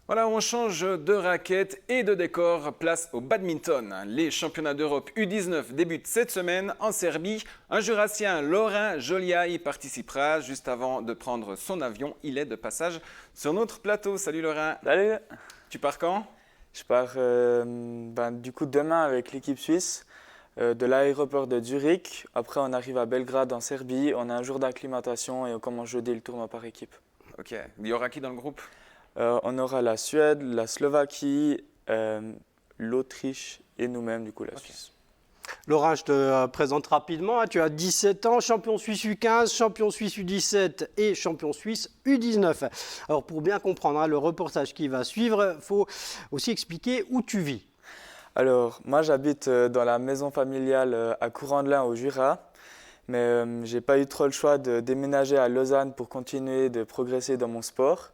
Voilà, on change de raquette et de décor. Place au badminton. Les championnats d'Europe U19 débutent cette semaine en Serbie. Un Jurassien, Laurent Jolia, y participera. Juste avant de prendre son avion, il est de passage sur notre plateau. Salut Laurent. Salut. Tu pars quand? Je pars du coup demain avec l'équipe suisse de l'aéroport de Zurich. Après, on arrive à Belgrade en Serbie. On a un jour d'acclimatation et on commence jeudi le tournoi par équipe. Ok. Il y aura qui dans le groupe? On aura la Suède, la Slovaquie, l'Autriche et nous-mêmes, du coup la Suisse. Laurent, je te présente rapidement. Tu as 17 ans, champion suisse U15, champion suisse U17 et champion suisse U19. Alors pour bien comprendre le reportage qui va suivre, il faut aussi expliquer où tu vis. Alors, moi j'habite dans la maison familiale à Courant-de-Lin au Jura. Mais j'ai pas eu trop le choix de déménager à Lausanne pour continuer de progresser dans mon sport.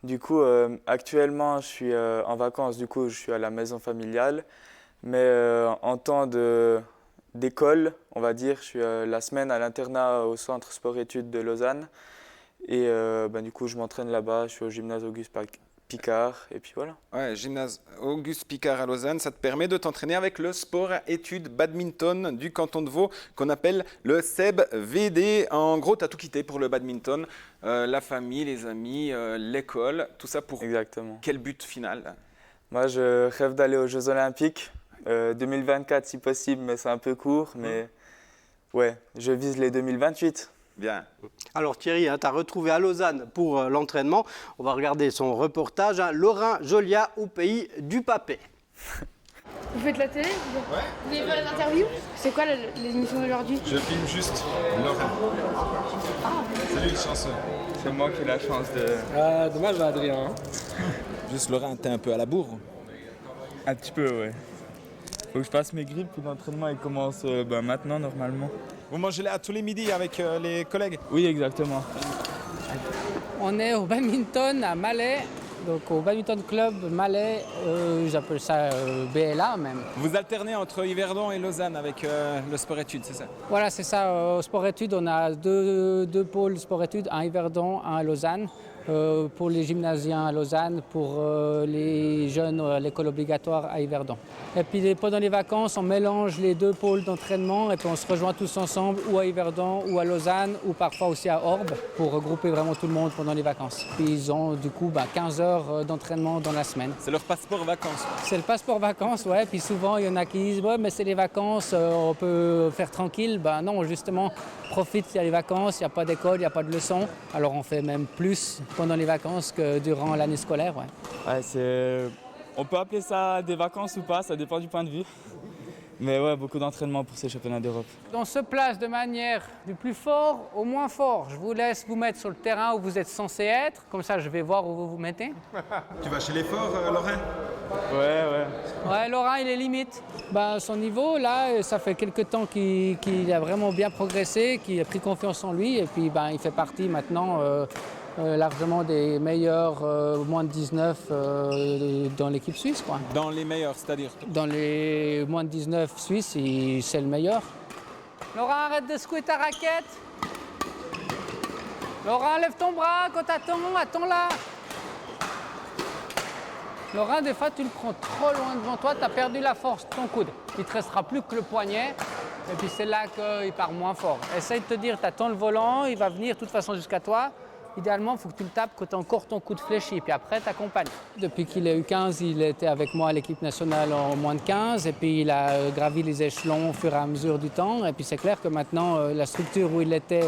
Du coup, actuellement, je suis en vacances, du coup, je suis à la maison familiale. Mais en temps d'école, on va dire, je suis la semaine à l'internat au centre sport-études de Lausanne. Et du coup, je m'entraîne là-bas, je suis au gymnase Auguste Picard, et puis voilà. Ouais, gymnase Auguste Picard à Lausanne, ça te permet de t'entraîner avec le sport-études badminton du canton de Vaud qu'on appelle le SEB VD. En gros, tu as tout quitté pour le badminton, la famille, les amis, l'école, tout ça pour Exactement. Quel but final? Moi, je rêve d'aller aux Jeux Olympiques, 2024 si possible, mais c'est un peu court. Mais ouais, je vise les 2028. Bien. Alors Thierry, tu as retrouvé à Lausanne pour l'entraînement. On va regarder son reportage. Laurent Jolia au pays du Papet. Vous faites la télé? Ouais. Vous voulez faire des interviews? C'est quoi l'émission d'aujourd'hui? Je filme juste Laurent. Salut, chanceux. C'est moi qui ai la chance de... Dommage à Adrien. Juste Laurent, t'es un peu à la bourre. Un petit peu, ouais. Faut que je fasse mes grippes, puis l'entraînement il commence maintenant normalement. Vous mangez là tous les midis avec les collègues? Oui, exactement. On est au badminton à Malais, donc au badminton club Malais, j'appelle ça BLA même. Vous alternez entre Yverdon et Lausanne avec le sport-études, c'est ça? Voilà, c'est ça. Au sport-études, on a deux pôles sport-études, un à Yverdon, un à Lausanne. Pour les gymnasiens à Lausanne, pour les jeunes à l'école obligatoire à Yverdon. Et puis pendant les vacances, on mélange les deux pôles d'entraînement et puis on se rejoint tous ensemble ou à Yverdon ou à Lausanne ou parfois aussi à Orbe pour regrouper vraiment tout le monde pendant les vacances. Puis ils ont du coup 15 heures d'entraînement dans la semaine. C'est leur passeport vacances. C'est le passeport vacances, ouais. Puis souvent il y en a qui disent ouais, mais c'est les vacances, on peut faire tranquille. Ben non, justement, profite, il y a les vacances, il n'y a pas d'école, il n'y a pas de leçons. Alors on fait même plus pendant les vacances que durant l'année scolaire. Ouais, on peut appeler ça des vacances ou pas, ça dépend du point de vue. Mais ouais, beaucoup d'entraînement pour ces championnats d'Europe. On se place de manière du plus fort au moins fort. Je vous laisse vous mettre sur le terrain où vous êtes censé être. Comme ça, je vais voir où vous vous mettez. Tu vas chez les forts, Laurent? Ouais, Laurent, il est limite. Son niveau, là, ça fait quelques temps qu'il a vraiment bien progressé, qu'il a pris confiance en lui. Et puis, il fait partie maintenant largement des meilleurs moins de 19 dans l'équipe suisse, quoi. Dans les meilleurs, c'est-à-dire? Dans les moins de 19 suisses, c'est le meilleur. Laurent, arrête de secouer ta raquette. Laurent, lève ton bras quand attends là. Laurent, des fois, tu le prends trop loin devant toi, tu as perdu la force de ton coude. Il ne te restera plus que le poignet, et puis c'est là qu'il part moins fort. Essaye de te dire, tu attends le volant, il va venir de toute façon jusqu'à toi. Idéalement, il faut que tu le tapes quand tu as encore ton coude fléchi, puis après, tu accompagnes. Depuis qu'il est U15, il était avec moi à l'équipe nationale en moins de 15, et puis il a gravi les échelons au fur et à mesure du temps. Et puis c'est clair que maintenant, la structure où il était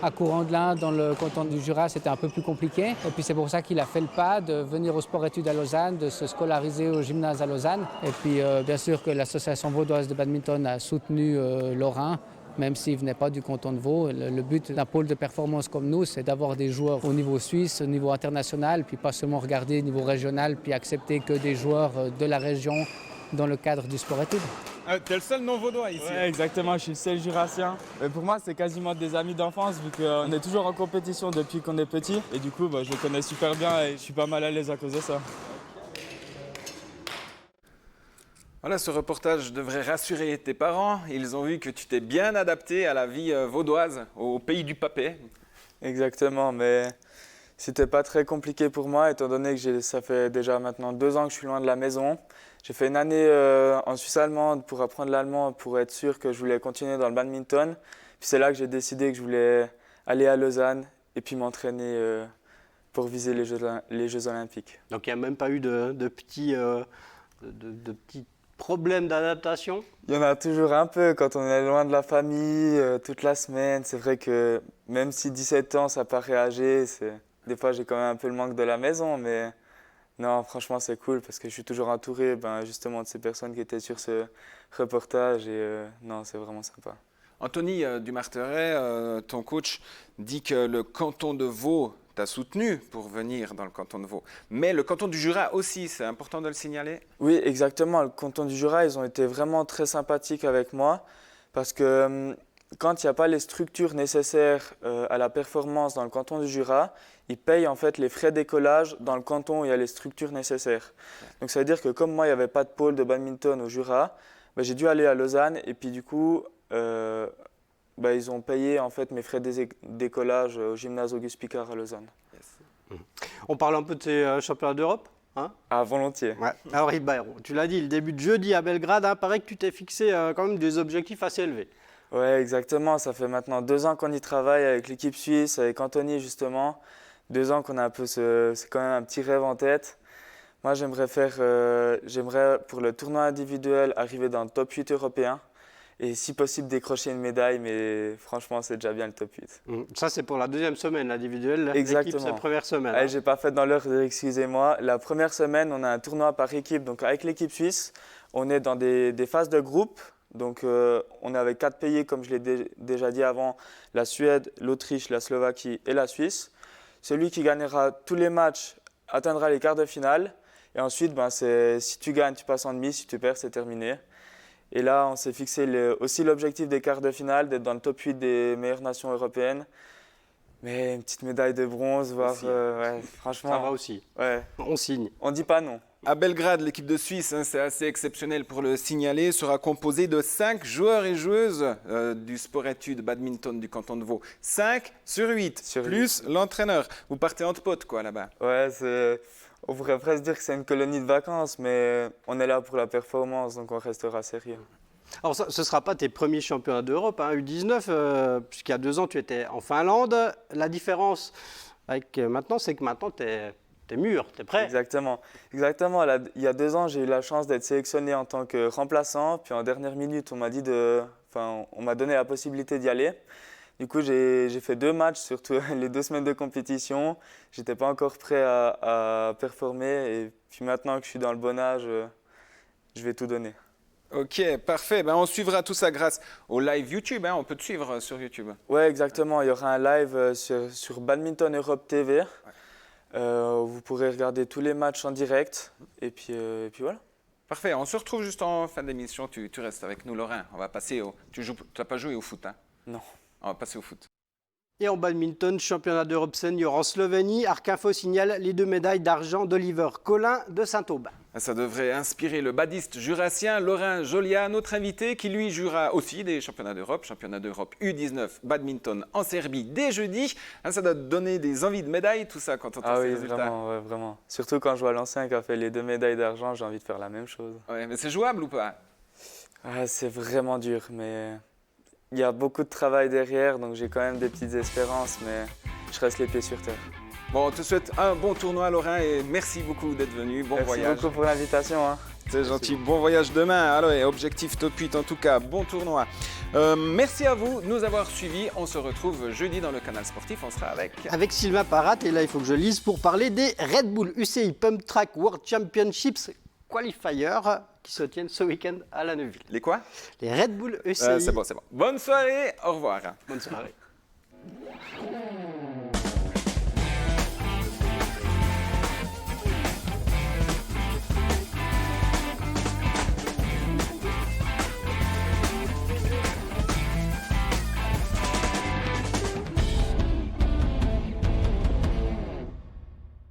à Courant-de-Lin, dans le canton du Jura, c'était un peu plus compliqué. Et puis c'est pour ça qu'il a fait le pas de venir au sport-études à Lausanne, de se scolariser au gymnase à Lausanne. Et puis bien sûr que l'association vaudoise de badminton a soutenu Laurent. Même s'il ne venait pas du canton de Vaud, le but d'un pôle de performance comme nous, c'est d'avoir des joueurs au niveau suisse, au niveau international, puis pas seulement regarder au niveau régional, puis accepter que des joueurs de la région dans le cadre du sport-études. Tu es le seul non-vaudois ici. Ouais, exactement, je suis le seul jurassien. Mais pour moi, c'est quasiment des amis d'enfance, vu qu'on est toujours en compétition depuis qu'on est petit. Et du coup, je le connais super bien et je suis pas mal à l'aise à cause de ça. Voilà, ce reportage devrait rassurer tes parents. Ils ont vu que tu t'es bien adapté à la vie vaudoise, au pays du Papet. Exactement, mais C'était pas très compliqué pour moi, étant donné que ça fait déjà maintenant 2 ans que je suis loin de la maison. J'ai fait une année en Suisse allemande pour apprendre l'allemand, pour être sûr que je voulais continuer dans le badminton. Puis c'est là que j'ai décidé que je voulais aller à Lausanne et puis m'entraîner pour viser les Jeux Olympiques. Donc il n'y a même pas eu de petits problèmes d'adaptation? Il y en a toujours un peu quand on est loin de la famille toute la semaine. C'est vrai que même si 17 ans, ça paraît âgé, des fois j'ai quand même un peu le manque de la maison, mais non, franchement c'est cool parce que je suis toujours entouré justement de ces personnes qui étaient sur ce reportage et non, c'est vraiment sympa. Anthony Dumarteret, ton coach, dit que le canton de Vaud t'a soutenu pour venir dans le canton de Vaud. Mais le canton du Jura aussi, c'est important de le signaler? Oui, exactement. Le canton du Jura, ils ont été vraiment très sympathiques avec moi parce que quand il n'y a pas les structures nécessaires à la performance dans le canton du Jura, ils payent en fait les frais d'écolage dans le canton où il y a les structures nécessaires. Donc ça veut dire que comme moi, il n'y avait pas de pôle de badminton au Jura, j'ai dû aller à Lausanne et puis du coup, ils ont payé en fait mes frais d'écolage au gymnase Auguste Picard à Lausanne. Yes. On parle un peu de ces championnats d'Europe, hein? Ah, volontiers. Ouais. Alors tu l'as dit, le début de jeudi à Belgrade, paraît que tu t'es fixé quand même des objectifs assez élevés. Oui, exactement. Ça fait maintenant 2 ans qu'on y travaille avec l'équipe suisse, avec Anthony justement. 2 ans qu'on a un peu c'est quand même un petit rêve en tête. Moi, j'aimerais pour le tournoi individuel arriver dans le top 8 européen. Et si possible décrocher une médaille, mais franchement c'est déjà bien le top 8. Ça c'est pour la deuxième semaine, l'individuel. Exactement. L'équipe c'est la première semaine. J'ai pas fait dans l'heure, excusez-moi. La première semaine, on a un tournoi par équipe, donc avec l'équipe suisse. On est dans des phases de groupe, donc on est avec 4 pays, comme je l'ai déjà dit avant, la Suède, l'Autriche, la Slovaquie et la Suisse. Celui qui gagnera tous les matchs atteindra les quarts de finale. Et ensuite, si tu gagnes, tu passes en demi, si tu perds, c'est terminé. Et là, on s'est fixé aussi l'objectif des quarts de finale, d'être dans le top 8 des meilleures nations européennes. Mais une petite médaille de bronze, franchement. Ça va aussi. Ouais. On signe. On ne dit pas non. À Belgrade, l'équipe de Suisse, c'est assez exceptionnel pour le signaler, sera composée de 5 joueurs et joueuses du sport-études badminton du canton de Vaud. 5 sur 8, plus l'entraîneur. Vous partez entre potes, quoi, là-bas. Ouais, on pourrait presque dire que c'est une colonie de vacances, mais on est là pour la performance, donc on restera sérieux. Alors, ce ne sera pas tes premiers championnats d'Europe, U19, puisqu'il y a 2 ans, tu étais en Finlande. La différence avec maintenant, c'est que maintenant, tu es mûr, tu es prêt. Exactement. Il y a 2 ans, j'ai eu la chance d'être sélectionné en tant que remplaçant. Puis en dernière minute, on m'a donné la possibilité d'y aller. Du coup, j'ai fait 2 matchs sur les 2 semaines de compétition. Je n'étais pas encore prêt à performer. Et puis maintenant que je suis dans le bon âge, je vais tout donner. Ok, parfait. On suivra tout ça grâce au live YouTube. On peut te suivre sur YouTube. Oui, exactement. Il y aura un live sur Badminton Europe TV. Vous pourrez regarder tous les matchs en direct. Et puis voilà. Parfait. On se retrouve juste en fin d'émission. Tu restes avec nous, Laurent. On va passer au... Tu n'as pas joué au foot, hein? Non. On va passer au foot. Et en badminton, championnat d'Europe senior en Slovénie, Arkinfo signale les 2 médailles d'argent d'Oliver Collin de Saint-Aube. Ça devrait inspirer le badiste jurassien Laurent Jolia, notre invité, qui lui jouera aussi des championnats d'Europe U19 badminton en Serbie dès jeudi. Ça doit donner des envies de médailles, tout ça, quand on entend ces résultats. Vraiment, ouais, vraiment. Surtout quand je vois l'ancien qui a fait les 2 médailles d'argent, j'ai envie de faire la même chose. Ouais, mais c'est jouable ou pas? C'est vraiment dur, mais il y a beaucoup de travail derrière, donc j'ai quand même des petites espérances, mais je reste les pieds sur terre. Bon, on te souhaite un bon tournoi, Laurent, et merci beaucoup d'être venu. Bon voyage. Merci beaucoup pour l'invitation. C'est gentil. Bon voyage demain. Alors, objectif top 8 en tout cas. Bon tournoi. Merci à vous de nous avoir suivis. On se retrouve jeudi dans le canal sportif. On sera avec Sylvain Parat. Et là, il faut que je lise pour parler des Red Bull UCI Pump Track World Championships Qualifiers qui se tiennent ce week-end à La Neuville. Les quoi? Les Red Bull UCI. C'est bon. Bonne soirée. Au revoir. Bonne soirée.